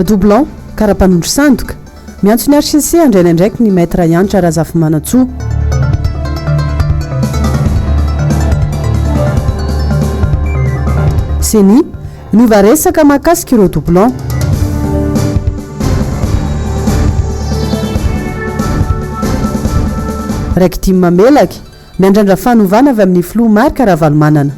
Doublon karapanondro sandoka miantso ny RCC andraina ndraiky ny maître Yantra Razafy Manantsoa. Seni niova resaka mahakasika ireo doublon. Raiky dimy mamelaky miandrandra fanovana avy amin'ny filoha marika Ravalomanana.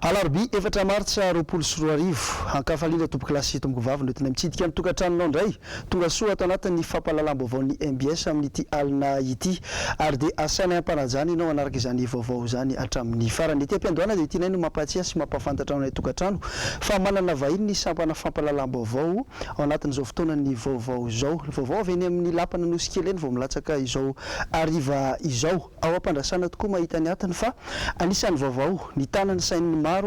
Alarbi efatra martsa roapolo sy roa arivo ankafaliana tompo klasy tompo vavy no tena mitsidika ny tokantranonao ndray tonga soa ato anatin'ny fampahalalam-baovao ny MBS amin'ity alina ity ary dia asaina ampanajany ianao anaraka izany vaovao zany hatramin'ny farany ety ampiandohana dia tianay no mampatsiahy sy mampafantatra anay tokantrano fa manana vahiny ny sampana fampahalalam-baovao ao anatin'izao fotoana ny vaovao zao vaovao avy eny amin'ny lapana nosikely eny vao milatsaka izao ariva izao ao ampandrasana tokoa mahita ny atiny fa anisan'ny vaovao ny tanany sain'ny maro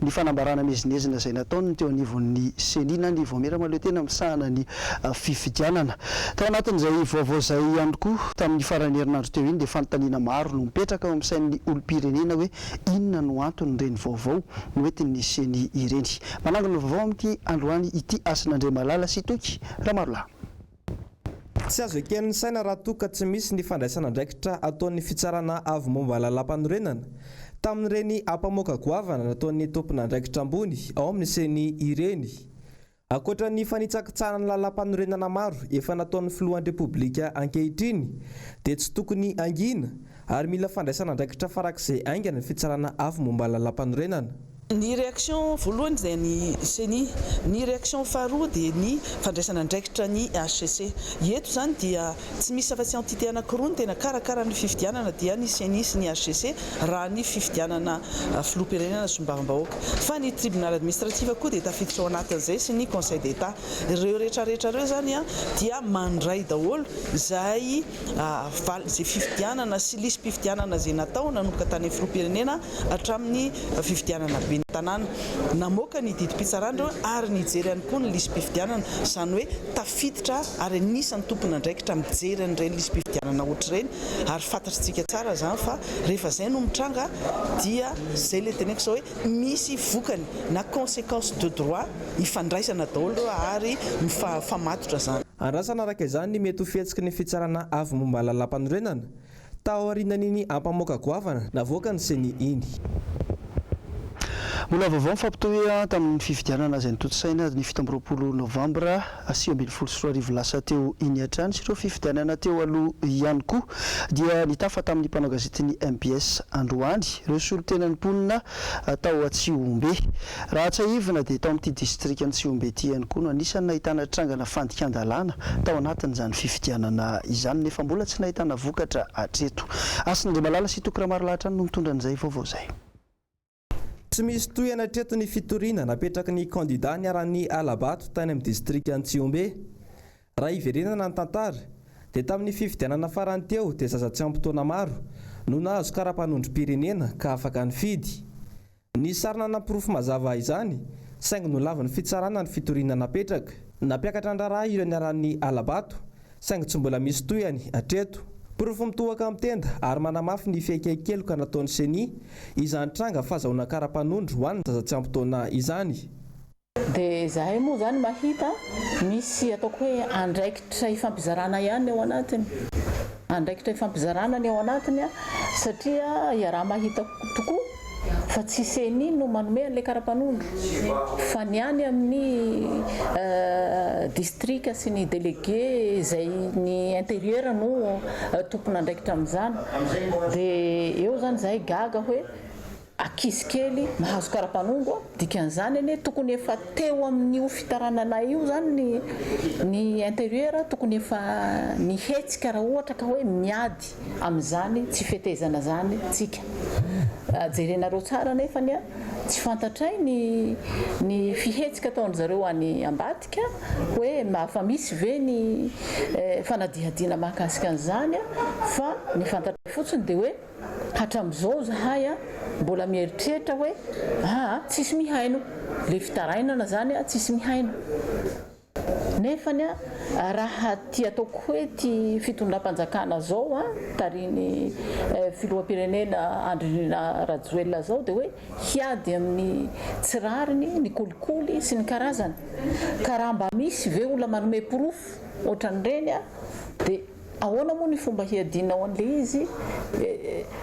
ny fanambarana mezinezina izay nataony teo anivon'ny senina ny voamera maloha tena misahana ny fifidianana tao anatin'izay vaovao zay ihany koa tamin'ny farany herinandro teo iny dia fanontaniana maro no mipetraka ao amin'ny sain'ny olom-pirenena hoe inona no antony ireny vaovao no hoentin'ny seny ireny manangana vaovao amin'ity androany ity Asin'Andre Malala sy toky raha maro lahy. Tsy azo eken'ny saina raha toka tsy misy ny fandraisana andraikitra ataon'ny fitsarana avy momba lalam-panorenana tamin'ireny ampamoaka goavana nataon'ny tompon'andraikitra ambony ao amin'ny seny ireny. Ankoatra ny fanitsakitsarana ny lalam-panorenana maro efa nataon'ny filohan'ny repoblika ankehitriny dia tsy tokony angina ary mila fandraisana andraikitra farak'izay aingana ny fitsarana avy momba lalam-panorenana. Ny réaction voalohany dia ny CENI, ny réaction faharoa dia ny fandraisana andraikitra ny HCC. Eto zany dia tsy misy afa-tsy entité anankiroa no tena karakara ny fifidianana dia ny CENI sy ny HCC raha ny fifidianana filoham-pirenena sy mbavam-bahoaka. Fa ny tribunal administratif koa dia tafiditra ao anatin'izay sy ny conseil d'état. Ireo rehetrarehetra ireo zany dia mandray daholo izay zay fifidianana sy lisam-pifidianana izay natao nanomboka tany amin'ny filoham-pirenena hatramin'ny fifidianana be tanàna namoaka ny didim-pitsarandro ary nijery ihany koa ny lisam-pifidianana izany hoe tafiditra ary anisan'ny tompon'andraikitra mijery an'ireny lisam-pifidianana ohatr'ireny ary fantatritsika tsara zany fa rehefa izay no mitranga dia izay ilay teneko izao hoe misy vokany na conséquence de droit ifandraisana daholo ary mifamatotra zany. Andrasana araka izany mety ho fihetsiky ny fitsarana avy momba lalam-panorenana tao aorianan'iny ampamoaka goavana navoaka ny seny iny. Mbola vaovao fampitohy tamin'ny fifidianana izay nitotosaina ny 17 novambra 2024 lasa teo iny hatrany sy ireo fifidianana teo aloha ihany koa dia nitafa tamin'ny mpanao gazetiny MBS androany ireo solotenan'ny mponina tao Tsiombe raha tsaivina dia tao amin'ity distriktan'ny Tsiombe ity ihany koa no anisany nahitana trangana fandikan-dalàna tao anatin'izany fifidianana izany nefa mbola tsy nahitana vokatra hatreto. Asin'Andre Malala sy toky raha maro lahatra no mitondra an'izay vaovao zay. Tsy misy tohana hatreto ny fitoriana napetraky ny candidat niaran'ny Alabato tany amin'ny distriktan'ny Tsiombe. Raha iverenana ny tantara dia tamin'ny fifidianana farany teo dia zaza tsy ampy-taona maro no nahazo karapanondrom-pirenena ka afaka nifidy. Ny sarina nampirofo mazava izany saingy no lavan'ny fitsarana ny fitoriana napetraka. Nampiakatra an-draharaha ireo niaran'ny Alabato saingy tsy mbola misy tohany hatreto. Pirofo mitohaka amin'ny tenda ary manamafy ny fiaikekeloka nataon'ny CENI izany tranga fahazahoana karapanondro ho an'ny zaza tsy ampy-taona izany. Dia zahay moa zany mahita misy ataoko hoe andraikitra ifampizarana ihany ao anatiny. Andraikitra ifampizarana ny ao anatiny satria iaraha mahita tokoa fa tsy CENI no manome an'ilay karapanondro fa ny any amin'ny district sy ny délégué izay ny intérieur no tompon'andraikitra amin'izany dia eo zany zahay gaga hoe ankizy kely mahazo karapanondro dikan'izany anie tokony efa teo amin'io fitaranana io zany ny intérieur tokony efa nihetsika raha ohatra ka hoe miady amin'izany tsy fetezana zany tsika. Jerenareo tsara nefany tsy fantatray ny fihetsika ataon'ny zareo any ambadika hoe mahafa misy ve ny fanadihadiana mahakasika an'izany fa ny fantatray fotsiny dia hoe hatramin'izao zahay mbola mieritreritra hoe tsisy mihaino le fitarainana zany tsisy mihaino. nefany raha ty ataoko hoe ty fitondram-panjakana zao tariny filoham-pirenena Andrinina Rajoelina zao dia hoe hiady amin'ny tsirariny ny kolikoly sy ny karazany ka raha mba misy ve olona manome porofo ohatran'ireny dia ahoana moa ny fomba hiadina ao an'ilay izy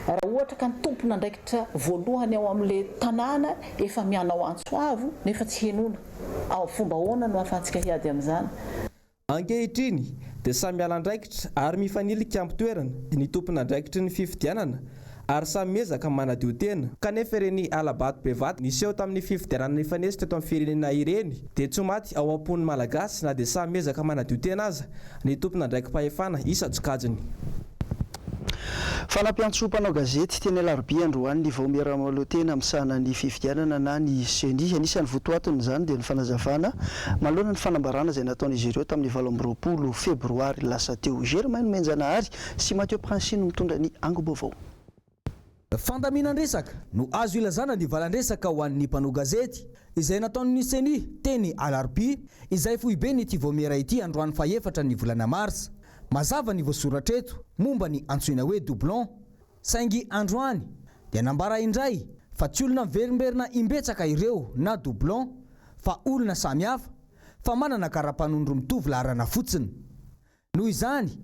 raha ohatra ka ny tompona ndraikitra voalohany ao amin'ilay tanàna efa mianao antsoavo nefa tsy henona ao fomba ahoana no ahafahantsika hiady amin'izany. Ankehitriny dia samy ala andraikitra ary mifanilika amin'ny toerana ny tompona andraikitry ny fifidianana ary samy miezaka manadio tena kanefa ireny alabato bevata niseho tamin'ny fifidianana nifanesitra eto amin'ny firenena ireny dia tsy maty ao am-pony malagasy na dia samy miezaka manadio tena aza ny tompona andraiki-pahefana isa-tsokajiny. Fanampiantso-mpanao gazety teny Alarobia androany ny vaomiera-malotena misahana ny fifidianana na ny CENI anisan'ny votoatiny izany dia ny fanazavana manoloana ny fanambarana izay nataon'izy ireo tamin'ny 20 febroary lasa teo. Germain Menjanahary sy Mathieu Prancine mitondra ny ango-baovao. Fandaminan-dresaka no azo ilazana ny valan-dresaka ho an'ny mpanao gazety izay nataon'ny CENI teny Alarobia izay fohy be ny ity vaomiera ity androany faefatra ny volana Marsa. Mazava ny voasoratra eto momba ny antsoina hoe doublon saingy androany dia nambara indray fa tsy olona miverimberina imbetsaka ireo na doublon fa olona samihafa fa manana karapanondro mitovy laharana fotsiny. Noho izany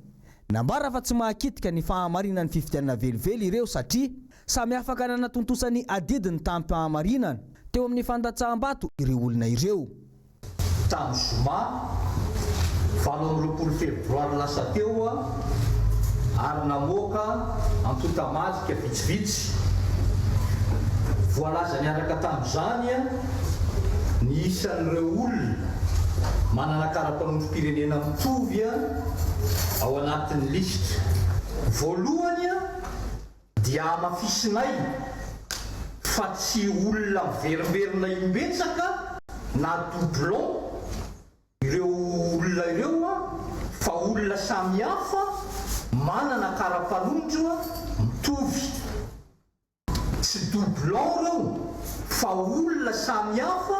nambara fa tsy mahakitika ny fahamarinan'ny fifidianana velively ireo satria samy afaka nanatontosany adidiny tampahamarinana teo amin'ny fandatsaham-bato ireo olona ireo. Tamin'ny zoma 20 febroary lasa teo ary namoaka antota-matsika vitsivitsy voalaza niaraka tamin'izany ny isan'ireo olona manana karapanondrom-pirenena mitovy ao anatin'ny lisitra. Voalohany dia amafisinay fa tsy olona miverimberina imbetsaka na doublon ireo olona ireo fa olona samihafa manana karapanondro mitovy. Tsy doublon reo fa olona samihafa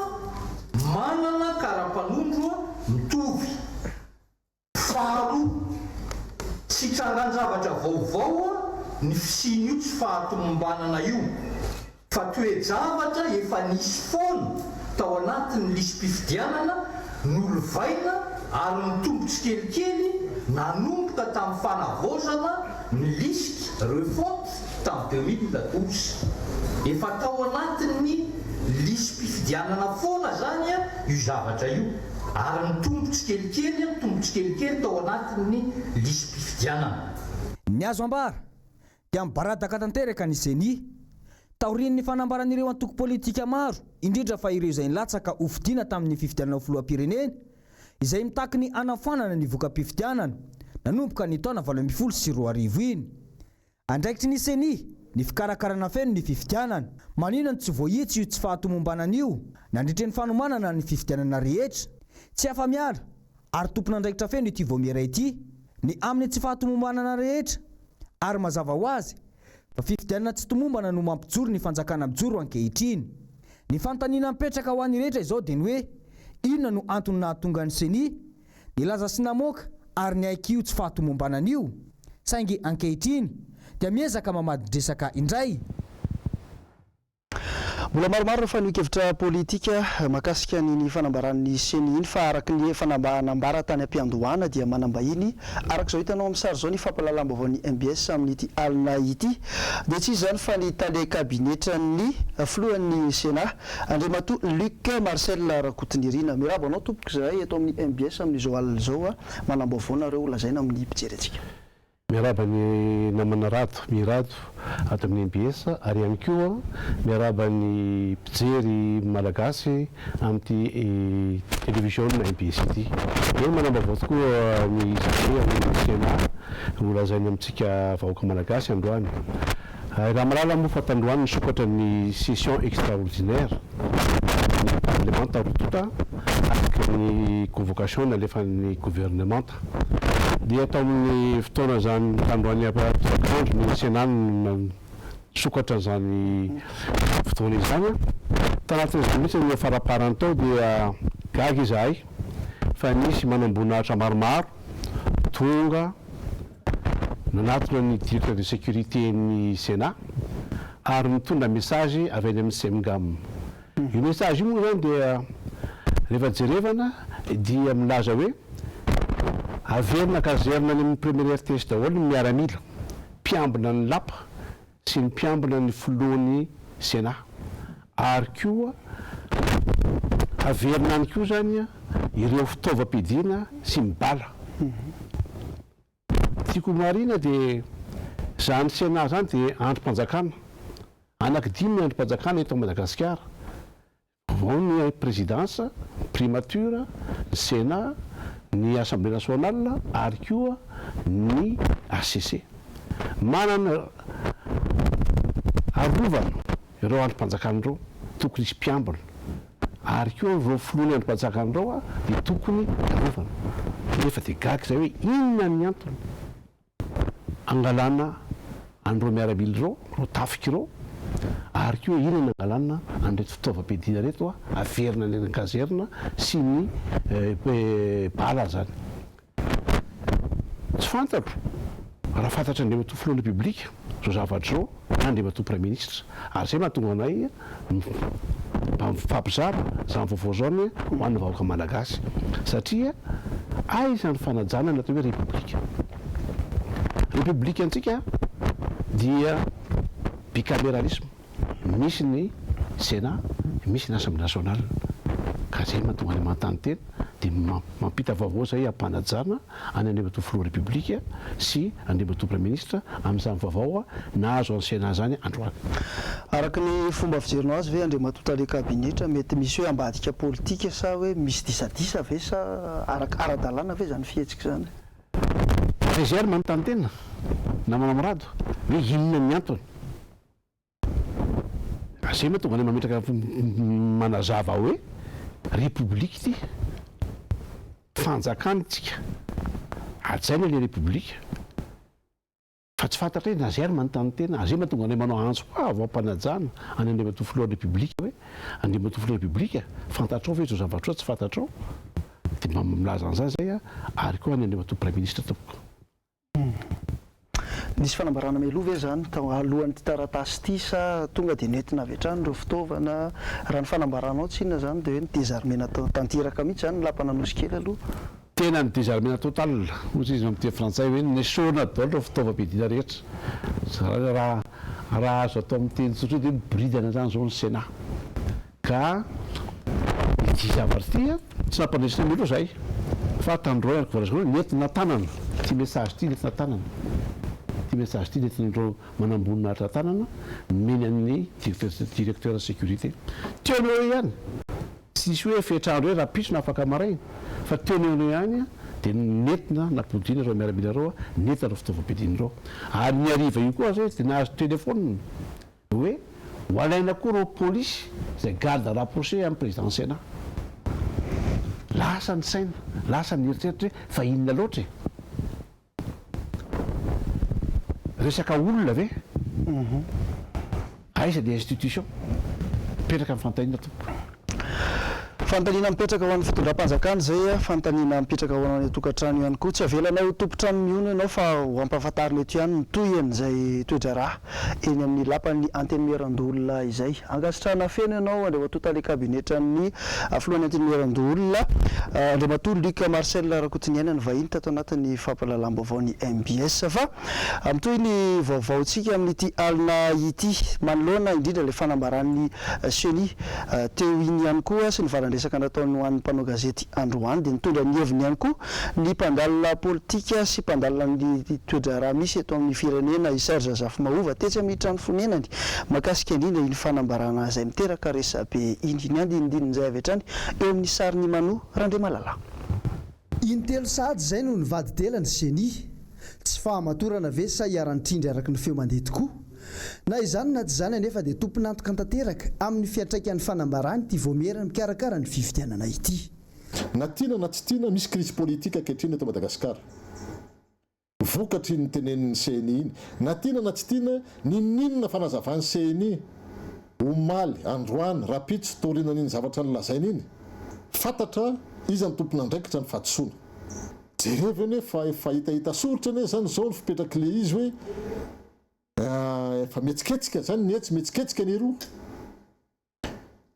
manana karapanondro mitovy. Faharoa, tsy trangan-javatra vaovao ny fisiny io tsy fahatomombanana io fa toe-javatra efa nisy foana tao anatin'ny lisam-pifidianana nolovaina ary nitombotsy kelikely nanomboka tamin'ny fanavozana ny liste refonte tamin'ny 2012. Efa tao anatin'ny lisam-pifidianana foana zany io zavatra io ary nitombotsy kelikely tao anatin'ny lisam-pifidianana. Ny azo ambara dia mibaradaka tanteraka ny CENI taorian'ny fanambaran'ireo antoko politika maro indrindra fa ireo izay nilatsaka hofidiana tamin'ny fifidianana filoham-pirenena izay mitaky ny anafanana ny voka-pifidianana nanomboka ny taona 2012 iny. Andraikitry ny CENI ny fikarakarana feno ny fifidianana maninona ny tsy voahitsy io tsy fahatomombanana io nandritra ny fanomanana ny fifidianana rehetra tsy afa-miala ary tompona andraikitra feno ity voamiera ity ny amin'ny tsy fahatomombanana rehetra ary mazava ho azy fa fifidianana tsy tomombana no mampijoro ny fanjakana mijoro ankehitriny. Ny fanontaniana mipetraka ho an'ny rehetra izao dia ny hoe inona no antony nahatonga ny CENI nilaza sy namoaka ary ny aiky io tsy fahatomombanana io saingy ankehitriny dia miezaka mamadidresaka indray. Mbola maromaro rehefa nikevitra politika mahakasika ny fanambaran'ny CENI iny fa araka ny fanambara tany am-piandohana dia manambahiny arak'izao hitanao amin'ny sary zao ny fampahalalam-baovaon'ny MBS amin'ity alina ity dia tsy izany fa ny tany kabinetran'ny filohan'ny Sénat Andriamatoa Luc Marcel Rakotonirina. Mirabo anao tompoko izay eto amin'ny MBS amin'izao alina izao manam-baovao nareo lazaina amin'ny mpijery antsika. Miaraba ny namana rato mirato ato amin'ny MBS ary ihany koa miaraba ny mpijery malagasy amin'ity télévision na MBS ity. Eny manambavao tokoa ny zakay amin'ny Sénat ho lazainy amintsika vahoaka malagasy androany. Raha malala moa fa tandroany nisokatra ny session extraordinaire ny parlement tarotota araka ny convocation nalefan'ny gouvernement dia tao amin'ny fotoana zany tandroany apakandro ny Sénat nisokatra zany fotoana izany tanatin'izany mihitsy ny faraparany tao dia gaga izahay fa nisy manamboninahitra maromaro tonga nanatona ny directeur de sécurité ny Sénat ary mitondra message avy any amin'ny Semgam. Io message io moa zany dia rehefa jerevana dia milaza hoe averina kazerina ny amin'ny premier RTS daholo ny miaramila mpiambina ny lapa sy ny mpiambina ny filohan'ny Sénat ary koa averina any koa zany ireo fitaovam-pidiana sy mibala. Tiako marina dia zany Sénat zany dia androm-panjakana anankidimy ny androm-panjakana eto Madagasikara. Ao ny présidence, primature, ny Sénat, ny Assemblée nationale ary koa ny ACC. Manana arovana ireo androm-panjakana ireo tokony hisy mpiambina ary koa ireo filohan'ny androm-panjakana ireo dia tokony arovana. Nefa dia gaga zay hoe inona ny antony angalana an'ireo miaramila ireo, ireo tafika ireo ary koa inona angalana an'ireto fitaovam-pidiana reto averina ny kazerina sy ny bala zany. Tsy fantatro raha fantatra ny Andriamatoa filohan'ny Republika zao zavatra zao na Andriamatoa Premier Ministre ary zay mahatonga anay mifampizara zany vaovao zao ho an'ny vahoaka malagasy satria aiza ny fanajana natao hoe Republika. Republika antsika dia bicameralisme, misy ny Sénat, misy ny Assemblée nationale. Ka zay mahatonga any manontany tena dia mampita vaovao zay ampanajana any Andriamatoa filohan'ny Republika sy Andriamatoa Premier Ministre amin'izany vaovao nahazo any Sénat zany androany. Araka ny fomba fijerinao azy ve Andriamatoa tale kabineta mety misy hoe ambadika politika sa hoe misy disadisa ve sa ara-dalàna ve zany fihetsika zany? Réserve manontany tena na manamorado hoe inona ny antony. Zay mahatonga any mametraka manazava hoe République ity fanjakana tsika ajaina ilay République fa tsy fantatra hoe nazery manontany tena. Zay mahatonga anay manao antso avy ampanajana any Andriamatoa filohan'ny Républika hoe Andriamatoa filohan'ny Républika fantatrao ve zao zavatra tsy fantatrao dia milaza an'izany zay ary koa any Andriamatoa Premier Ministre tompoko. Nisy fanambarana meloa ve zany tao alohan'ny taratasy ity sa tonga dia nentina avy hatrany ireo fitaovana raha ny fanambaranao tsy inona zany dia hoe ny désarmena tanteraka mihitsy zany ny lampananosy kely aloha? Tena ny désarmena total ohatry izy amin'ny teny frantsay hoe nesona daholo ireo fitaovam-pidiana rehetra. Raha azo atao amin'ny teny tsotra dia miboridana zany zao ny Sénat. Ka ity zavatra ity tsy nampandraisina milo zay fa tandroy voarazana nentina tanana ty message ity nentina tanana. Ty message ity nentin'ireo manamboninahitra tanana meny amin'ny directeur de sécurité. Teony eo ihany tsisy hoe fetrandro hoe raha piso na afaka maraina fa teony eo ihany dia nentina napodina ireo miaramila ireo nentina ireo fitaovam-pidiana ireo. Ary ny hariva io koa zay dia nahazo téléphone hoe ho alaina koa ireo polisy izay garde rapproché amin'ny président Sénat. Lasa ny saina, lasa ny eritreritra hoe fa inona loatra e? Resaka olona ve? Aiza dia institution mipetraka amin'ny fantaniana tompoko. Fantaniana mipetraka ho an'ny fitondram-panjakana zay fantaniana mipetraka ho an'ny tokantrano ihany koa. Tsy avelanao tompontrano miona ianao fa ho ampahafantarina eto ihany mitohy an'izay toedraraha eny amin'ny lapan'ny antenimieran-dolona izay. Angasitrahana feno ianao Andriamatoa tale kabinetra ny filohan'ny antenimieran-dolona Andriamatoa Luc Marcel Rakotiniaina ny vahiny tato anatin'ny fampahalalam-baovao ny MBS fa mitohy ny vaovaontsika amin'ity alina ity manoloana indrindra ilay fanambaran'ny CENI teo iny ihany koa sy ny varandresaka nataony ho an'ny mpanao gazety androany dia nitondra ny heviny ihany koa ny mpandalina politika sy mpandalina ny toedraraha misy eto amin'ny firenena i Serge Zafimahova tetsy amin'ny trano fonenany makasika indrindra iny fanambarana izay miteraka resabe iny andinindinizay avy hatrany eo amin'ny sariny Mano Randriamalala. Intelo sady zay no nivady tela ny CENI tsy fahamatorana ve sa hiaran-trindry araka ny feo mandeha tokoa na izany na tsy zany anefa dia tomponantoka tanteraka amin'ny fiantraikan'ny fanambarany ity voamerana mikarakara ny fifidianana ity. Na tiana na tsy tiana misy crise politique ankehitriny eto Madagasikara. Vokatry ny tenenin'ny CENI iny. Na tiana na tsy tiana ny ninona fanazavan'ny CENI omaly androany rapitsy taoriana n'iny zavatra ny lazainy iny fantatra izy ny tompona andraikitra ny fahatosoana jerevy hoe fa hitahita soritra ane zany zao ny fipetraka le izy hoe efa metsiketsika zany netsy metsiketsika ny roa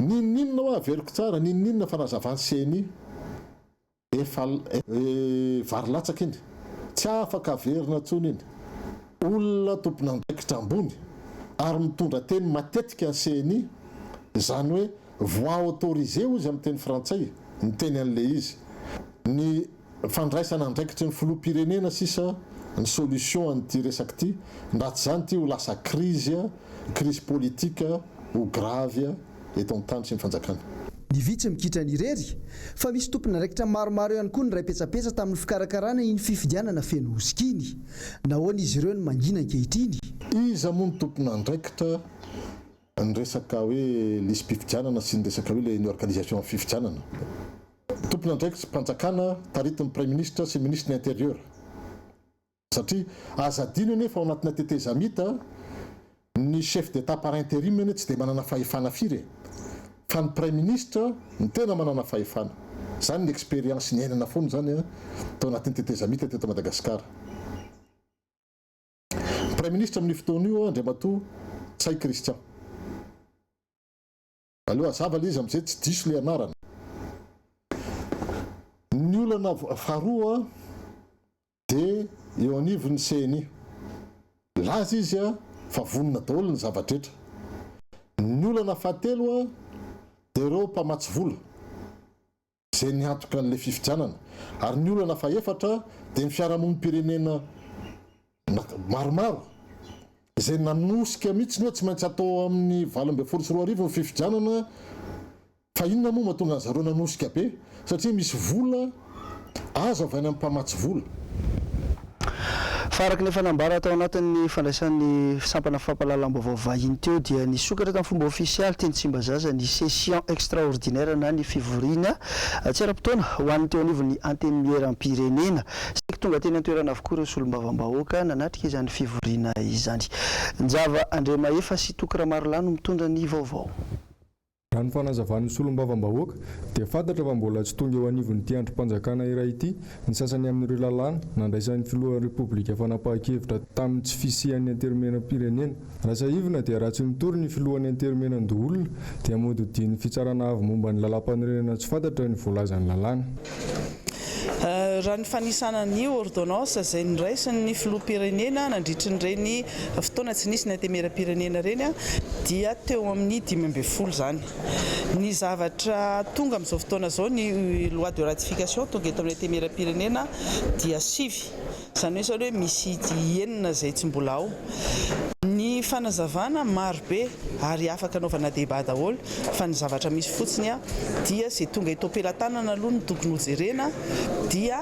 ninninona ho averiko tsara ninninona fa nazavany seny efa vary latsaka iny tsy afaka averina ntsony iny olona tompona andraikitra ambony ary mitondra teny matetika ny seny zany hoe voix autorisé izy amin'ny teny frantsay ny teny an'le izy ny fandraisana andraikitry ny filoham-pirenena sisa ny solution an'ity resaky ity ndatsy zany ty ho lasa crise politika ho grave eto amin'ny tany sy ny fanjakana. Ny vitsy mikitra ny irery fa misy tompona andraikitra maromaro ihany koa ny ray petsapetsa tamin'ny fikarakarana iny fifidianana feno osikiny nahoana izy ireo ny mangina ankehitriny. Iza moa ny tompona andraikitra ny resaka hoe lisy mpifidianana sy ny resaka hoe ny organisation amin'ny fifidianana. Tompona andraikitra mpanjakana taritin'ny premier ministre sy ministre de l'intérieur satria azadino nefa ao anatina tetezamita ny chef d'état par intérim eny tsy dia manana fahefana firy fa ny premier ministre ny tena manana fahefana zany ny expérience ny ainana foana zany tao anatin'ny tetezamita teto Madagasikara. Premier ministre amin'ny fotoan'io Andriamatoa Tsay Christian aleo azava le izy amin'izay tsy diso le anarana. Ny olana faharoa dia eo anivon'ny CNI laza izy fa vonona daholo ny zavadretra. Ny olana fahatelo dia ireo mpamatsy vola izay niantoka an'ilay fifidianana ary ny olana fahaefatra dia ny fiarahamonim-pirenena maromaro izay nanosika mihitsy no tsy maintsy atao amin'ny 24 ny fifidianana fa inona moa mahatonga ny zareo nanosika be satria misy vola azo avy any amin'ny mpamatsy vola. Faraky ny fanambara atao anatin'ny fandraisan'ny sampana fampahalalam-baovao vahiny teo dia nisokatra tamin'ny fomba ofisialy teny Tsimbazaza ny session extraordinaire na ny fivoriana tsy ara-potoana ho an'ny teo anivon'ny antenimieram-pirenena saky tonga teny an-toerana avokoa ireo solombavam-bahoaka nanatrika izany fivoriana izany. Njava Andrema efa sy tokora marolano mitondra ny vaovao. Raha ny fanazavan'ny solombavam-bahoaka dia fantatra fa mbola tsy tonga eo anivon'ity androm-panjakana iray ity ny sasany amin'ireo lalàna nandraisan'ny filohan'ny repoblika fanapahan-kevitra tamin'ny tsy fisian'ny anterimenam-pirenena. Raha sahivina dia raha tsy nitory ny filohan'ny anterimenan-doolona dia modidin'ny fitsarana avy momba ny lalam-panorena tsy fantatra ny voalazan'ny lalàna. Raha ny fanisana ny ordonnance izay niraisin'ny filoham-pirenena nandritry n'ireny fotoana tsy nisy ny antemeram-pirenena ireny dia teo amin'ny 10 zany. Ny zavatra tonga amin'izao fotoana izao ny loi de ratification tonga eto amin'ny antemeram-pirenena dia 5 izany hoe misy 9 izay tsy mbola ao. Ny fanazavana marobe ary afaka anaovana débat daholo fa ny zavatra misy fotsiny dia izay tonga eto am-pelantanana aloha ny tokony hojerena dia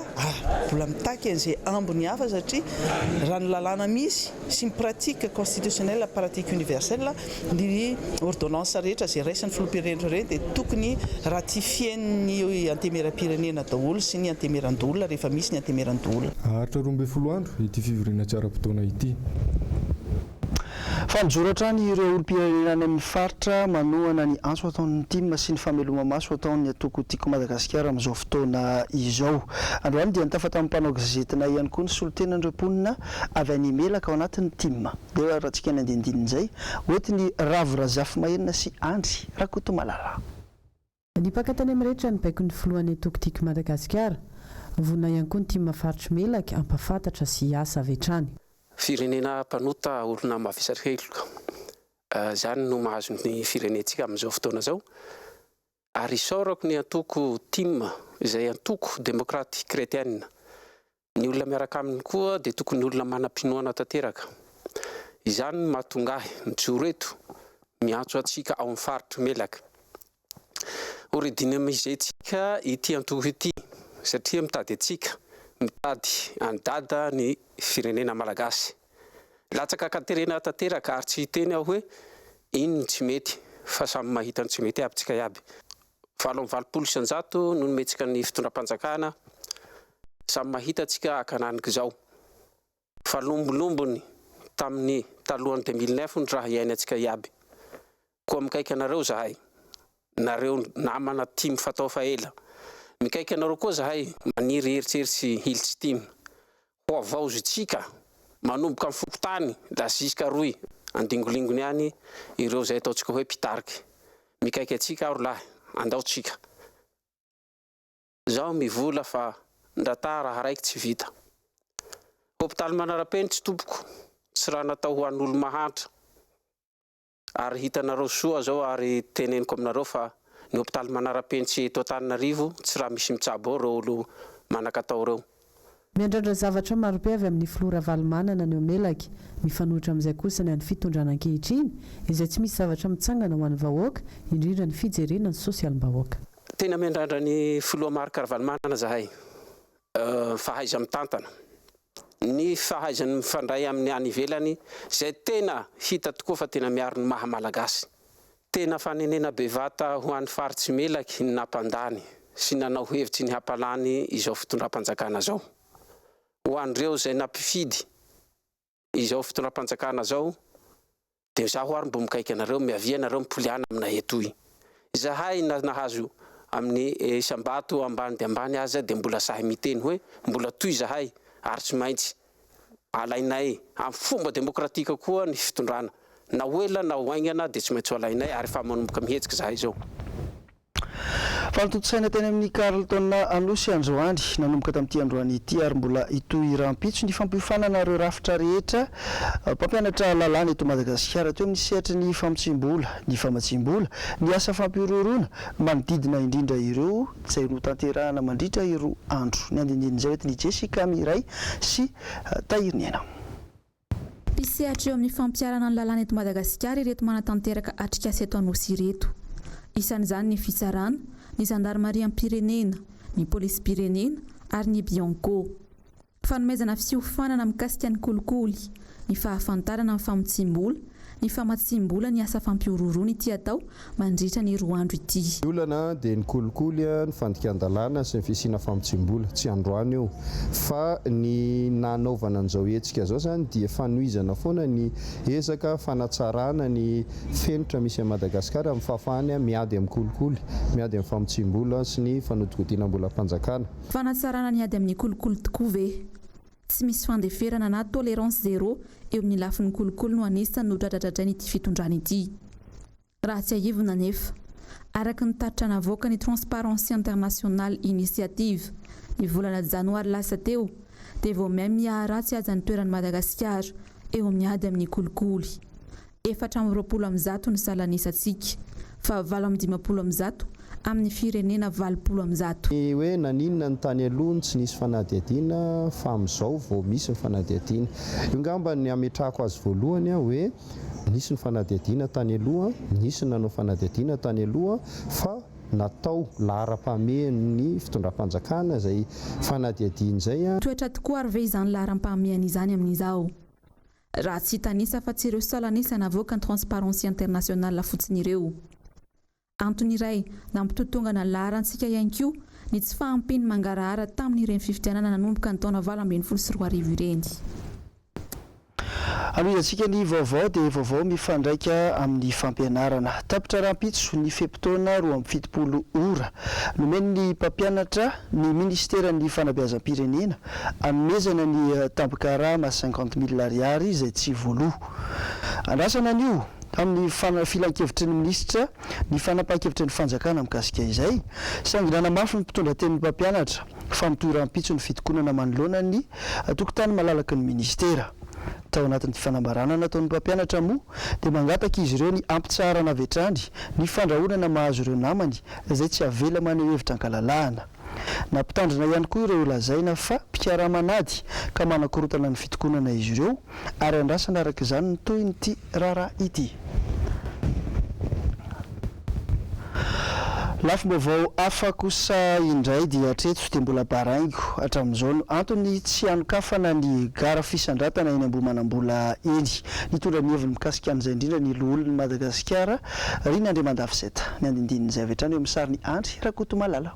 mbola mitaky an'izay ambony hafa satria raha ny lalàna misy sy ny pratique constitutionnelle pratique universelle ny ordonnance rehetra izay raisin'ny filoham-pirenena ireny dia tokony ratifien'ny antemeram-pirenena daholo sy ny antemeran-doolona rehefa misy ny antemeran-doolona. Haritra 12 andro ity fivoriana tsy ara-potoana ity. Fanjoratra ny ireo olom-pirenena any amin'ny faritra manohana ny antso ataon'ny tim sy ny fameloma maso ataon'ny atoko tiako Madagasikara amin'izao fotoana izao. Androany dia nitafa tamin'ny mpanao gazetina ihany koa ny solotenan'ireo mponina avy any Imelaka ao anatin'ny tim. Dia raha tsika ny andinindinin'izay ohatiny Ravorazafy Mahenina sy Andry Rakotomalala. Ny mpakatany amin'ny rehetra ny baikon'ny filohan'ny atoko tiako Madagasikara vonina ihany koa ny tim faritra Melaka ampafantatra sy asa avy hatrany. Firenena mpanota olona mavesatreloka zany no mahazo ny firenentsika amin'izao fotoana zao ary isaorako ny antoko tim izay antoko demokraty kretianina. Ny olona miaraka aminy koa dia tokony olona manam-pinoana tanteraka. Izany mahatonga ahy mijoro eto miantso atsika ao amin'ny faritra Melaka oridinamizetsika ity antoko ity satria mitady atsika mitady andada ny firenena malagasy. Latsaka katerena tanteraka ary tsy hiteny aho hoe ino tsy mety fa samy mahita ny tsy mety aby tsika iaby. 720 no nometsika ny fitondram-panjakana samy mahita tsika akananiky zao. Fa lombolombony tamin'ny talohan'ny 2009 ny raha iainantsika iaby. Koa mikaiky anareo zahay nareo namana tia mifatao faela mikaiky anareo koa zahay maniry eritseritsy hilitsy tima ho avao zitsika manomboka amin'ny fokotany la ziska roy andingolingony any ireo zay ataotsika hoe pitariky mikaiky atsika aro lahy andaotsika zaho mivola fa ndrata raha raiky tsy vita hôpitaly manarapenitra tsy tompoko tsy raha natao ho an'olo mahantra ary hitanareo soa zao ary teneniko aminareo fa ny hôpitaly manarapenitra eto Antananarivo tsy raha misy mitsabo reo olo manakatao reo. Miandrandra zavatra maro be avy amin'ny Flora Valimanana ny Melaky mifanohitra amin'izay kosa ny fitondràna ankehitriny izay tsy misy zavatra mitsangana ho an'ny vahoaka indrindra ny fijerena ny sosialim-bahoaka. Tena miandrandra ny Filoha Marc Valimanana zahay fahaiza mitantana ny fahaizany mifandray amin'ny any ivelany zay tena hita tokoa fa tena miaro ny maha malagasy. Tena fanenena bevata ho an'ny faritsy Melaky ny nampandany sy nanao hevitsy ny hampalany izao fitondram-panjakana zao. Ho an'ireo zay nampifidy izao fitondram-panjakana zao dia zaho ary mbo mikaiky anareo miavia anareo mipoliana aminay etoy. Zahay nahazo amin'ny isam-bato ambany dia ambany aza dia mbola sahy miteny hoe mbola toy zahay ary tsy maintsy alainay amin'ny fomba demokratika koa ny fitondrana na hoela na hoaingana dia tsy maintsy alainay ary fa manomboka mihetsika zahay zao. Fanototsaina teny amin'ny Carleton Anosy Androany nanomboka tamin'ity androany ity ary mbola itoy rampitso ny fampiofanana ireo rafitra rehetra mpampianatra lalàna eto Madagasikara teo amin'ny sehatra ny famotsimbola, ny famatsimbola, ny asa fampiororona manodidina indrindra ireo izay no tanterahana mandritra ireo andro. Ny andinindin'izay oety ny Jessica Miray sy Tahiriniana. Mpisehatra eo amin'ny fampiarana ny lalàna eto Madagasikara ireto manatanteraka atrikasa eto Anosy ireto. Isan'izany ny fitsarana, ny Gendarmerie-Pirenena, ny Police-Pirenena ary ny Bianco. Fanomezana fihofanana mikasika ny kolikoly, ny fahafantarana amin'ny famotsimbola, ny famatsimbola ny asa fampiororona ity atao mandritra ny roa andro ity. Olana dia ny kolikoly ny fandikan-dalàna sy ny fisina famotsimbola tsy androany eo fa ny nanaovana an'izao hetsika zao zany dia fanohizana foana ny ezaka fanatsarana ny fenitra misy a Madagasikara amin'ny fahafahany miady amin'ny kolikoly, miady amin'ny famotsimbola sy ny fanodikodinam-bolam-panjakana. Fanatsarana ny ady amin'ny kolikoly tokoa ve? Tsy misy fandeferana na tolérance zéro eo amin'ny lafin'ny kolikoly no anisany no dradradradrainy ity fitondrana ity. Raha tsy ahivona nefa, araka ny taritra navoaka ny Transparency International Initiative ny volana janoary lasa teo dia vao miaharatsy aza ny toeran'ny Madagasikara eo amin'ny ady amin'ny kolikoly. 420 ny salanisantsika fa 720 amin'ny firenena 20. Ny hoe naninona ny tany aloha tsy nisy fanadihadiana fa amin'izao vao misy ny fanadihadiana. Io ngamba ny ametrahako azy voalohany hoe nisy ny fanadihadiana tany aloha, nisy ny nanao fanadihadiana tany aloha fa natao laharam-pamehan'ny fitondram-panjakana izay fanadihadiana izay. Toetra tokoa ary ve izany laharam-pahamehana izany amin'izao? Raha tsy tanisa fa tsy ireo salanisa navoaka ny Transparency International fotsiny ireo. Antony iray nampitotongana ny laharantsika ihany koa ny tsy fahampiny mangarahara tamin'ireny fifidianana nanomboka ny taona 2024 ireny. Alohantsika ny vaovao dia vaovao mifandraika amin'ny fampianarana. Tapitra rampitso ny fepitaona 27 ora nomeny ny mpampianatra ny ministeran'ny fanabeazam-pirenena anomezana ny tampikarama 50 000 ariary izay tsy voaloha. Andrasana an'io amin'ny filan-kevitry ny minisitra ny fanapahan-kevitry ny fanjakana mikasika izay saingy nanamafy ny mpitondra tenin'ny mpampianatra fa mitohy rampitso ny fitokonana manoloana ny tokotany malalaky ny ministera. Tao anatin'ny fanambarana nataon'ny mpampianatra moa dia mangataka izy ireo ny ampitsarana vetrany ny fandrahonana mahazo ireo namany izay tsy avela maneho hevitra ankalalahana. Nampitandrina ihany koa ireo lazaina fa mpikaramanady ka manakorotana ny fitokonana izy ireo ary andrasana araka izany ny toy nyity raharaha ity. Lafim-baovao hafa kosa indray dia hatreto dia mbola baraingo hatramin'izao no antony tsy anokafana ny gara fisandratana eny Ambohimanambola eny. Nitondra ny heviny mikasika an'izay indrindra ny loholon'ny Madagasikara Rina Andriamandafiseta. Ny andindinin'izay avy hatrany eo amin'ny sariny Andry Rakotomalala.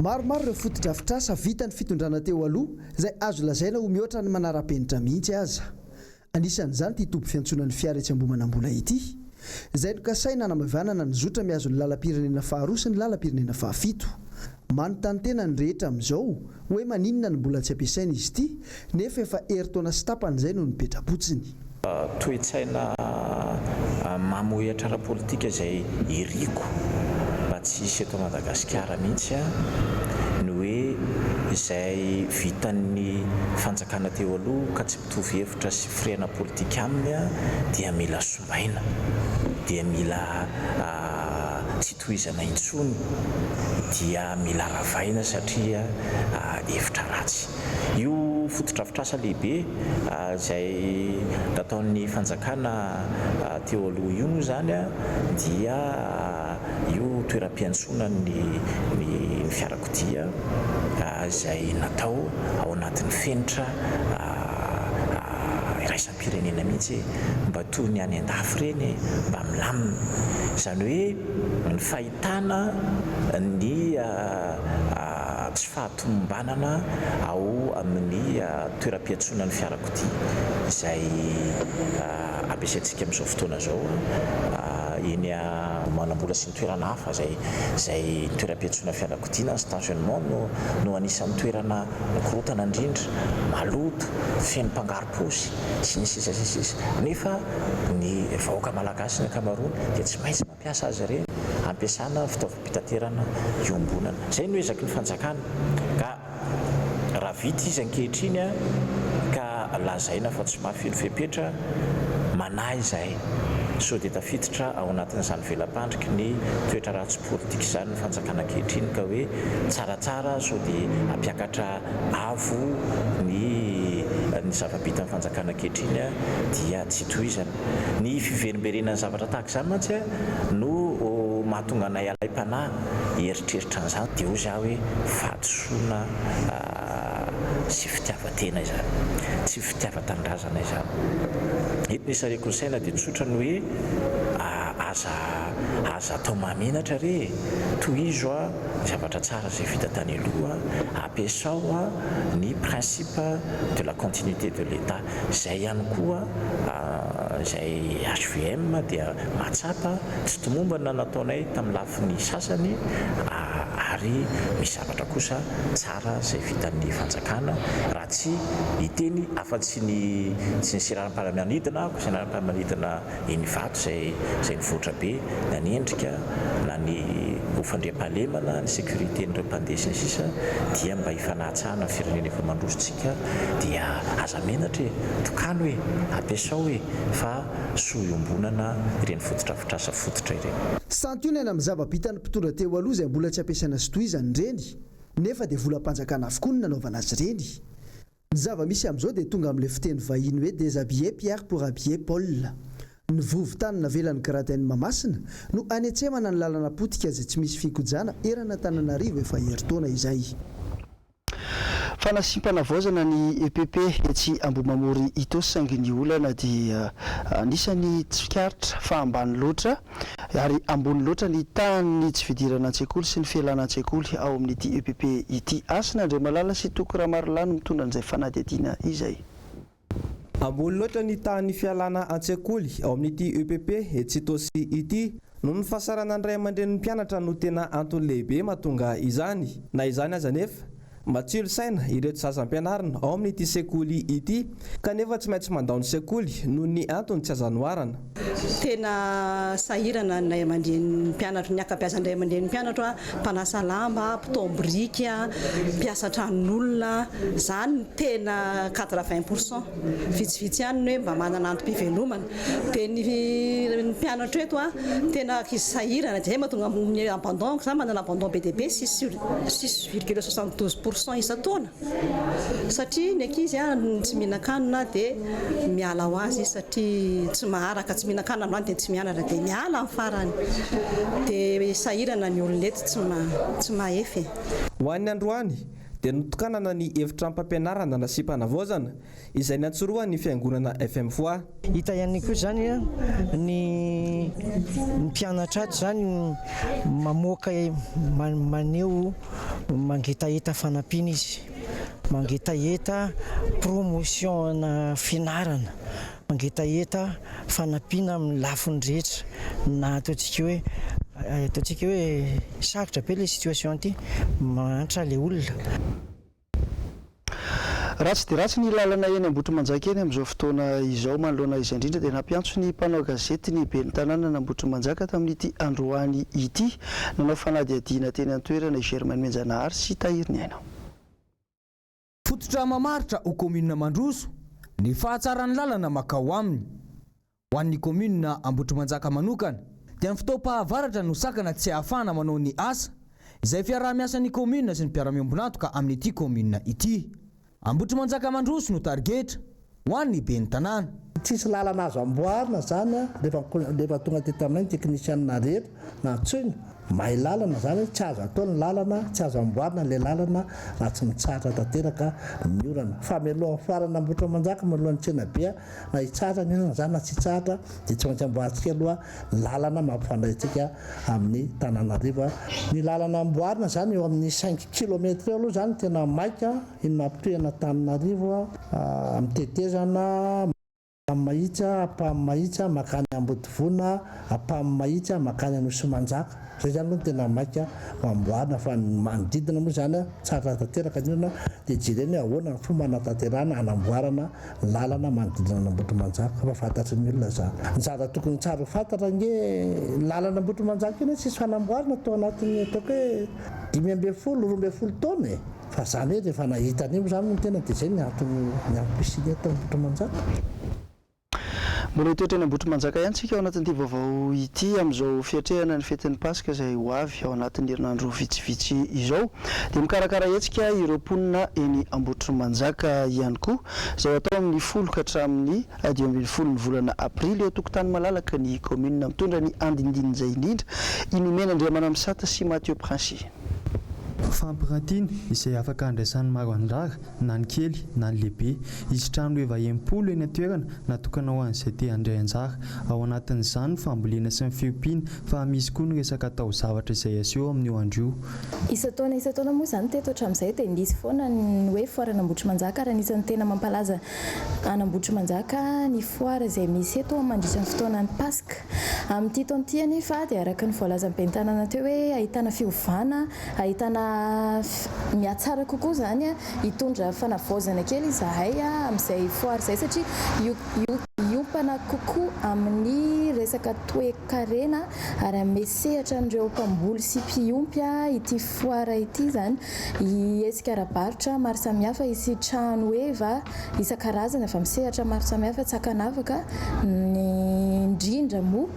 Maromaro ireo fotodrafitrasa vita ny fitondrana teo aloha izay azo lazaina ho mihoatra ny manara-penitra mihitsy aza. Anisan'izany ity tobo fiantsonan'ny fiara etsy Ambohimanambola ity izay no kasaina namavanana ny zotra miazo ny lalam-pirenena faharoa sy ny lalam-pirenena fahafito. Manontany tena ny rehetra amin'izao hoe maninona ny mbola tsy ampiasaina izy ity nefa efa eritaona sy tapany izay no nipetrapotsiny. Toe-tsaina mamohitra ara-politika izay iriko mba tsy hisy eto Madagasikara mihitsy ny hoe izay vitan'ny fanjakana teo aloha ka tsy mitovy hevitra sy firena politika aminy dia mila sombaina, dia mila tsy tohizana intsony, dia mila ravaina satria hevitra ratsy. Io fotodrafitrasa lehibe izay nataon'ny fanjakana teo aloha io zany dia io toeram-piantsonan'ny fiarakodia izay natao ao anatin'ny fenitra iraisam-pirenena mihitsy mba toy ny any an-dafy reny mba milamina. Izany hoe ny fahitana ny tsy fahatombanana ao amin'ny toeram-piantsonan'ny fiarakodia izay ampiasaintsika amin'izao fotoana izao eny manambola sy ny toerana hafa izay toeram-piantsonana fiarakodia na stationnement no anisan'ny toerana korotana indrindra, maloto, feno mpangaro-paosy sy ny sisa nefa ny vahoaka malagasy ny ankamaroany dia tsy maintsy mampiasa azy ireny ampiasana fitaovam-pitaterana iombonana. Izay no ezaky ny fanjakana ka raha vita izy ankehitriny ka lazaina fa tsy mahafeno fepetra manahy izay so dia tafiditra ao anatin'izany velam-pandriky ny toetra ratsy politika izany ny fanjakana ankehitriny ka hoe tsaratsara so dia ampiakatra avo ny zava-bita ny fanjakana ankehitriny dia tsy tohizana. Ny fiverimberenan'ny zavatra tahaka izany mantsy no mahatonga anay alay-panahy eritreritra an'izany dia hoy za hoe fahadisoana sy fitiavan-tena izany, tsy fitiavan-tanindrazana izany. Eto ny sareko ny saina dia tsotra ny hoe aza atao mahamenatra re tohizo zavatra tsara izay vita tany aloha ampiasao ny principe de la continuité de l'État. Izay ihany koa izay HVM dia mahatsapa tsy tomombana nataonay tamin'ny lafin'ny sasany ary misy zavatra kosa tsara izay vitan'ny fanjakana raha tsy hiteny afa-tsy ny seraram-palamanidina ko seraram-palamanidina eny vato izay nivoatra be na ny endrika na ny ofandriam-pahalemana ny sécurité n'ireo mpandeha sy ny sisa dia mba hifanahtsahana ny firenena efa mandrositsika dia aza menatra tokany hoe ampiasao hoe fa soa iombonana ireny fotodrafitrasa fototra ireny. Santionana amin'ny zava-bitany mpitondra teo aloha izay mbola tsy ampiasaina sy tohizany ireny nefa dia volam-panjakana avokoa ny nanaovana azy ireny. Ny zava-misy amin'izao dia tonga amin'ilay fiteny vahiny hoe déshabiller Pierre pour habiller Paul. Ny vovo-tany navelan'ny Gradain'i Mahamasina no anetsemana ny lalana potika izay tsy misy fikojana erana Antananarivo efa heritaona izay. Fanasimpana vaozana ny EPP etsy Ambohimamory ito sainginy olana dia anisany tsy fikaritra fa ambany loatra ary ambony loatra ny tany tsy fidirana an-tsekoly sy ny fialana an-tsekoly ao amin'ity EPP ity. Asina Andriamalala sy Tokoromarilany mitondra an'izay fanadihadiana izay. Ambony loatra ny tany fialana an-tsekoly ao amin'ity EPP etsy Tosy ity no ny fasarana ny ray aman-dren'ny mpianatra no tena antony lehibe mahatonga izany. Na izany aza nefa matsilo saina ireto zazam-pianarana ao amin'ity sekoly ity kanefa tsy maintsy mandao ny sekoly noho ny antony tsy azanoarana. Tena sahirana ny ray aman-dren'ny mpianatra, ny akabeazan'ny ray aman-dren'ny mpianatra, mpanasa lamba, mpitomborika, mpiasa tranon'olona, zany tena 80%. Vitsivitsy ihany hoe mba manana antom-pivelomana. Dia ny mpianatra eto tena sahirana dia mahatonga amin'ny abandon, zany manana abandon be dia be 6,72% isa-taona satria ny ankizy tsy mihinan-kanina dia miala ho azy satria tsy maharaka, tsy mihinan-kanina androany dia tsy mianatra dia miala amin'ny farany dia sahirana ny olona eto tsy mahefy. Ho an'ny androany dia notokanana ny hevitram-pampianarana nasipana vaozana izay natsoroa ny fiangonana FM Foa. Hita ihany koa zany ny mpianatra ato zany mamoaka maneho mangetaeta fanampiana izy, mangetaeta promotion na fianarana mangetaeta fanampiana amin'ny lafiny rehetra na ataontsika hoe sarotra be le situation ty mantra le olona. Ratsy dia ratsy ny lalana eny Ambotrimanjaka eny amin'izao fotoana izao manoloana izay indrindra dia nampiantso ny mpanao gazety ny ben'ny tanàna n'Ambotrimanjaka tamin'ity androany ity nanao fanadihadiana teny an-toerana i Germaine Menjanahary sy Tahiriny Aina. Fototra mamaritra ho kominina Mandroso ny fahatsaran'ny lalana makao aminy. Ho an'ny kominina Ambotrimanjaka manokana dia ny fotoam-pahavaratra no sakana tsy ahafahana manao ny asa izay fiaraha-miasan'ny kominina sy ny mpiara-miombonatoka amin'ity kominina ity. Ambotrimanjaka Mandroso no targetra ho an'ny ben'ny tanàna. Tsisy lalana azo amboarina zany rehefa tonga teto aminay ny teknisianina rehetra na antsoina mahay lalana zany tsy azo atao ny lalana tsy azo amboarina le lalana raha tsy mitsara tanteraka ny orana fa mialoha farana Ambotrimanjaka mialohan'ny tsenabe na hitsara ny orana zany na tsy hitsara dia tsy maintsy amboarintsika aloha lalana mampifandray antsika amin'ny Tananarivo. Ny lalana amboarina zany eo amin'ny 5 kilometra eo aloha zany tena maika iny mampitohana Tananarivo amin'ny tetezana Mahitsa, Ampamahitsa, makany Ambodivona, Ampamahitsa, makany Anosimanjaka. Zay zany aloha tena maika amboarina fa ny manodidina moa zany tsara tanteraka ny orana dia jereny ahoana ny fomba hanatanterahana hanamboarana lalana manodidina Ambotrimanjaka fa fantatry ny olona zany. Ny zara tokony tsara fantatra nge lalana Ambotrimanjaka iny tsisy fanamboarana tao anatin'ny ataoko hoe 12 taona e. Fa zany hoe rehefa nahitany io zany no tena dia zay ny antony ampisiny eto Ambotrimanjaka. Mbola toetra ny Ambotrimanjaka ihany tsika ao anatin'ity vaovao ity amin'izao fiatrehana ny fetin'ny Pasika izay ho avy ao anatin'ny herinandro vitsivitsy izao dia mikarakara hetsika ireo mponina eny Ambotrimanjaka ihany koa izay atao amin'ny 10 ka hatramin'ny 12 ny volana Aprily eo tokotany malalaka ny commune mitondra ny andindininy izay indrindra inomena Andriamanamisata sy Mathieu Princy. Fampirantiana izay afaka andraisan'ny maro andrara na ny kely na ny lehibe izy trano efa 80 eny an-toerana natokana ho an'izay te handray anjara ao anatin'izany fambolena sy ny fiompiana fa misy koa ny resaka taozavatra izay aseho amin'io andro io. Isan-taona moa izany teto hatramin'izay dia nisy foana ny hoe foirana Ambotrimanjaka raha anisan'ny tena mampalaza any Ambotrimanjaka ny foire izay misy eto mandritra ny fotoanan'ny Pasika. Amin'ity taona ity anefa dia araka ny voalazan'ny ben'ny tanàna teo hoe ahitana fiovana, ahitana mihatsara kokoa zany hitondra fanavaozana kely izahay amin'izay foire izay satria iompana kokoa amin'ny resaka toe-karena ary amesehatra an'ireo mpamboly sy mpiompy ity foire ity zany hiesika ara-barotra maro samihafa isitrahany hoe isan-karazana fa misehatra maro samihafa tsy hakanavaka ny indrindra moa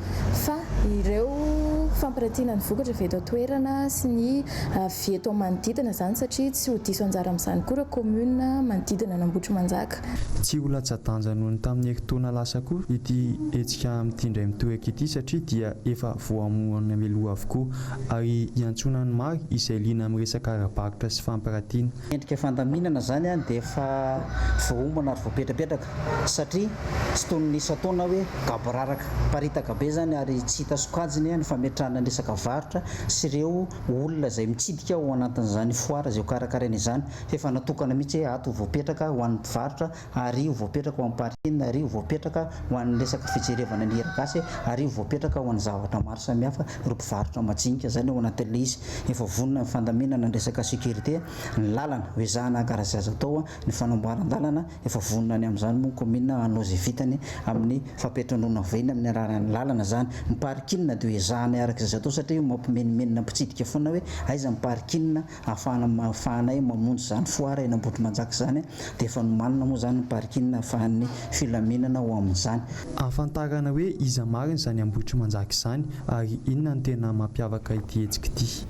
fa ireo fampirantiana ny vokatra avy eto an-toerana sy ny avy eto manodidina zany satria tsy ho diso anjara amin'izany koa raha commune manodidina ny Ambotrimanjaka. Tsy ho latsa-danja noho ny tamin'ny herintaona lasa koa ity hetsika amin'ity indray mitoeky ity satria dia efa voamoana mialoha avokoa ary hiantsona ny maro izay liana amin'ny resaka ara-barotra sy fampirantiana. Endrika fandaminana zany dia efa voaomana ary voapetrapetraka satria tsy toy ny isa-taona hoe gaboraraka paritaka be zany ary tsy hita sokajiny ny fametrahana ny resaka varotra sy ireo olona izay mitsidika ao anatin'izany foire izay karakaraina izany efa natokana mihitsy ato voapetraka ho an'ny mpivarotra ary voapetraka ho an'ny parina ary voapetraka ho an'ny resaka fijerevana ny hiragasy ary voapetraka ho an'ny zavatra maro samihafa ireo mpivarotra majinika zany ao anatin'ilay izy efa vonona ny fandaminana ny resaka sécurité ny lalana hoezahana karaza azo atao ny fanamboaran-dalana efa vonona ny amin'izany moa commune hanao izay vitany amin'ny fampiatranona veny amin'ny araran'ny lalana zany ny parkina dia hoezahana araka izay atao satria mampimenimenina mpitsidika foana hoe aiza ny parkina ahafahanay mamonjy zany foire eny Ambotrimanjaka zany dia efa nomanina moa zany ny parkina ahafahan'ny filaminana ho amin'izany. Ahafantarana hoe iza marina izany Ambotrimanjaka izany ary inona ny tena mampiavaka ity hetsika ity.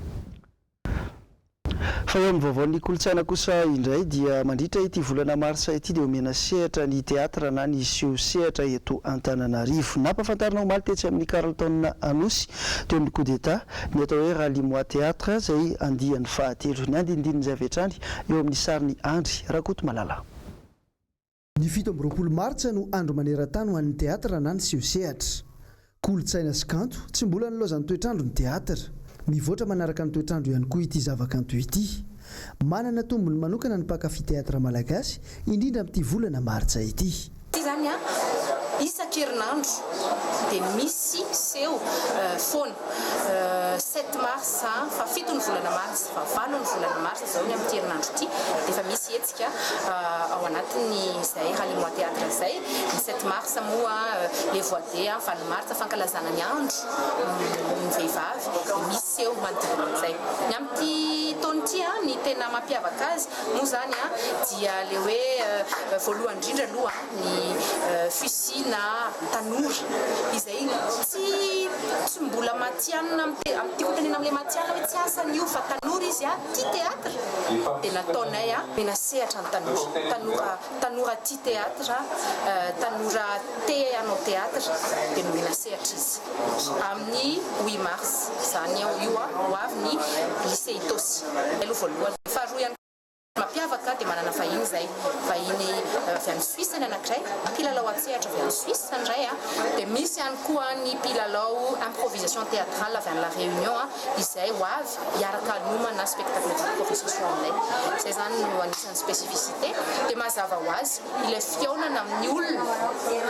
Fa eo amin'ny vaovaon'ny kolontsaina kosa indray dia mandritra ity volana marsa ity dia omena sehatra ny teatra na ny siho sehatra eto Antananarivo. Nampafantarina ho maly tetsy amin'ny Carlton Anosy teo amin'ny coup d'état ny atao hoe Ralimoa Théâtre izay andihan'ny fahatelo ny andinindininy izay avetrany eo amin'ny sariny Andry Rakoto Malala. Ny 17 martsa no andro maneran-tany ho an'ny teatra na ny siho sehatra. Kolontsaina sy kanto tsy mbola nilozan'ny toetrandro ny teatra. Mivoatra manaraka ny toetrandro ihany koa ity zavakanto ity. Manana tombony manokana ny mpankafy teatra malagasy indrindra amin'ity volana martsa ity. Ity zany isan-kerinandro dia misy seho foana 7 mars fa 7 ny volana mars fa 9 ny volana mars zao ny amin'ny herinandro ity dia efa misy hetsika ao anatiny izay ralimoa théâtre izay ny 7 mars moa les voix de ny mars fankalazana ny andro ny vehivavy dia misy seho manodidina izay ny amin'ity taona ity ny tena mampiavaka azy moa zany dia le hoe voalohany indrindra aloha ny fusina tanora izay tsy mbola matianina amin'ity kotanena amin'ilay matianina hoe tsy asa ny io fa tanora izy tia théâtre dia nataonay mena sehatra ny tanora tia théâtre tanora te hanao théâtre dia nomena sehatra izy amin'ny 8 mars zany io ho avy ny lycée Itosy aloha voalohany faharoa ihany mampiavaka dia manana vahiny zay vahiny avy amin'ny Suisse ny anankiray mpilalao atsehatra avy amin'ny Suisse indray dia misy ihany koa ny mpilalao improvisation théâtrale avy amin'ny La Réunion izay ho avy hiaraka nomana spectacle d'improvisation aminay izay zany no anisan'ny spécificité dia mazava ho azy ilay fiaonana amin'ny olona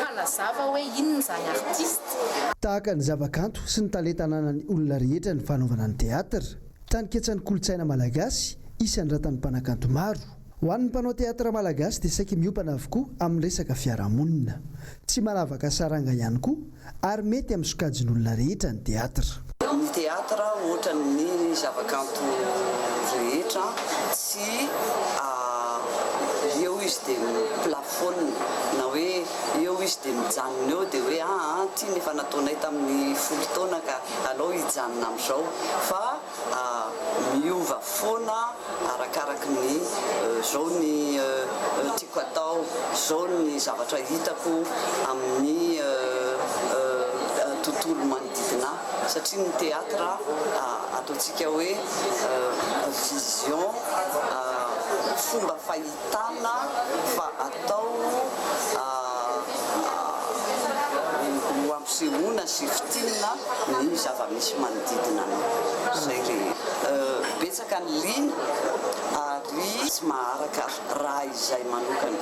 hanazava hoe inona zany artiste tahaka ny zavakanto sy ny talenta ananan'ny olona rehetra ny fanaovana ny théâtre taniketsan'ny kolontsaina malagasy isan'ny ratan'ny mpanakanto maro ho an'ny mpanao théâtre malagasy dia saika miompana avokoa amin'ny resaka fiarahamonina tsy manavaka saranga ihany koa ary mety amin'ny sokajin'olona rehetra ny théâtre ny théâtre ohatran'ny zavakanto rehetra tsy eo izy dia plafone na hoe eo izy dia mijanona eo dia hoe ty nefa nataonay tamin'ny 10 taona ka alao hijanona amin'izao fa miova foana arakaraky ny zao ny tiako atao zao ny zavatra hitako amin'ny tontolo manodidina satria ny théâtre ataontsika hoe vision fomba fahitana fa atao ho ampisehoana sy fitinina ny zava-misy manodidina zay betsaka ny lina ary tsy maharaka raha izay manokana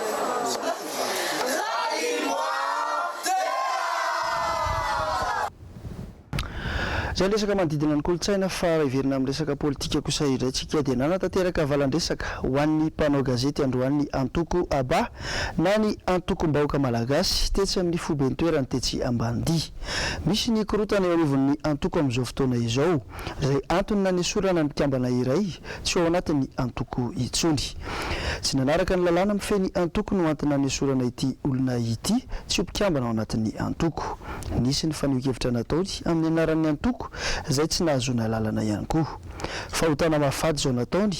zay resaka manodidina ny kolontsaina fa iverina amin'ny resaka politika kosa idrayntsika dia nanatanteraka valan-dresaka ho an'ny mpanao gazety androany Antoko Aba na ny Antoko-mbahoaka malagasy tetsy amin'ny fobeny toerany tetsy Ambanidia misy ny korotana eo anivon'ny Antoko amin'izao fotoana izao izay antony nanesorana ny mpikambana iray tsy ao anatin'ny Antoko itsony tsy nanaraka ny lalàna mifeny Antoko no antony nanesorana ity olona ity tsy ho mpikambana ao anatin'ny Antoko nisy ny faneho-kevitra nataony amin'ny anaran'ny Antoko izay tsy nahazoana lalana ihany koa fahotana mafady izao nataony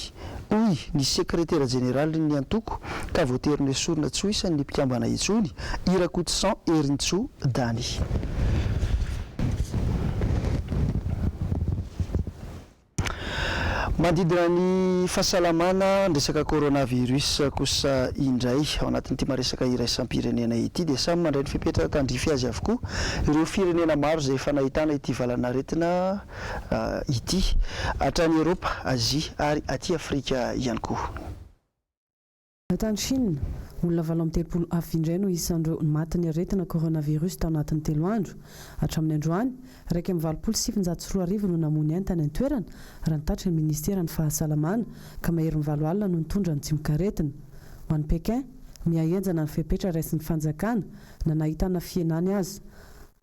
hoy ny sekretera jeneraly ny Antoko ka voatery nesorina tsy ho isan'ny mpikambana itsony Irakotosan Erintsho Dany mandidina ny fahasalamana resaka coronavirus kosa indray ao anatin'ity maresaka iraisam-pirenena ity dia samy mandray ny fipetra tandrify azy avokoa ireo firenena maro izay efa nahitana ity valanaretina ity hatrany Eropa, Azia ary aty Afrika ihany koa. Tany Chine olona 7 afo indray no isan'ireo matin'ny aretina coronavirus tao anatin'ny 3 andro hatramin'ny androany 1,704 no namony antany an-toerana raha nitatry ny ministera ny fahasalamana ka maherin'ny 7 alina no nitondra ny tsimokaretina ho an'ny Pekin miahenjana ny fepetra raisin'ny fanjakana na nahitana fienany azy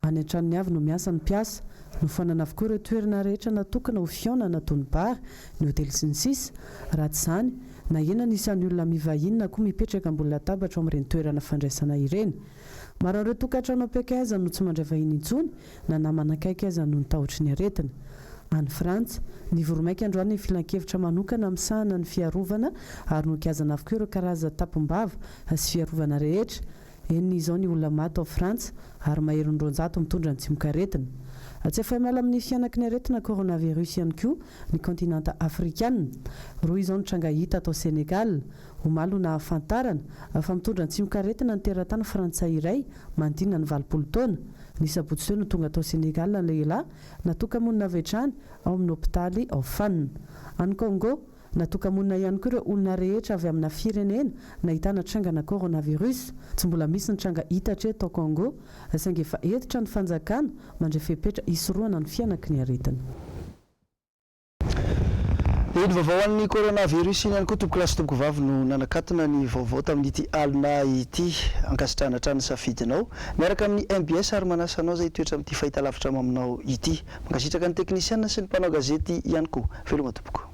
any an-tranony avy no miasa ny mpiasa no fanana avokoa ireo toerana rehetra natokana ho fiaonana toy ny bary ny hotely sy ny sisa raha tsy izany na enana isan'ny olona mivahiny na koa mipetraka ambony latabatra ao amin'ireny toerana fandraisana ireny maro ireo tokantrano am-paiky aza no tsy mandray vahiny intsony na namanakaiky aza no nitahotry ny aretina any Frantsa ny voromaika androany ny filan-kevitra manokana misahana ny fiarovana ary nokazana avokoa ireo karaza tapombava sy fiarovana rehetra eny izao ny olona maty ao Frantsa ary maherin'ny 200 mitondra ny tsimokaretina tsy efa miala amin'ny fianaky ny aretina coronavirus ihany koa ny kontinanta afrikana roa izao nitranga hita tao Senegal omalo na afantarana fa mitondra ny tsimokaretina ny teratany frantsay iray manodinina ny 20 taona ny sabotsy teo no tonga tao Senegal lehilahy natoka monina avy hatrany ao amin'ny hopitaly ao Fann any Congo natokamonina ihany koa ireo olona rehetra avy amina firenena nahitana trangana coronavirus tsy mbola misy ny tranga hita hatreto Congo saingy efa etitra ny fanjakana mandray fepetra isoroana ny fianaky ny aretina. Ny vaovao an'ny coronavirus iny ihany koa tompoko lasy tompoko vavy no nanakatona ny vaovao tamin'ity alina ity ankasitrahana trano safidinao miaraka amin'ny MBS ary manasanao zay toetra amin'ity fahitalavitra aminao ity mankasitraka ny teknisiana sy ny mpanao gazety ihany koa veloma tompoko.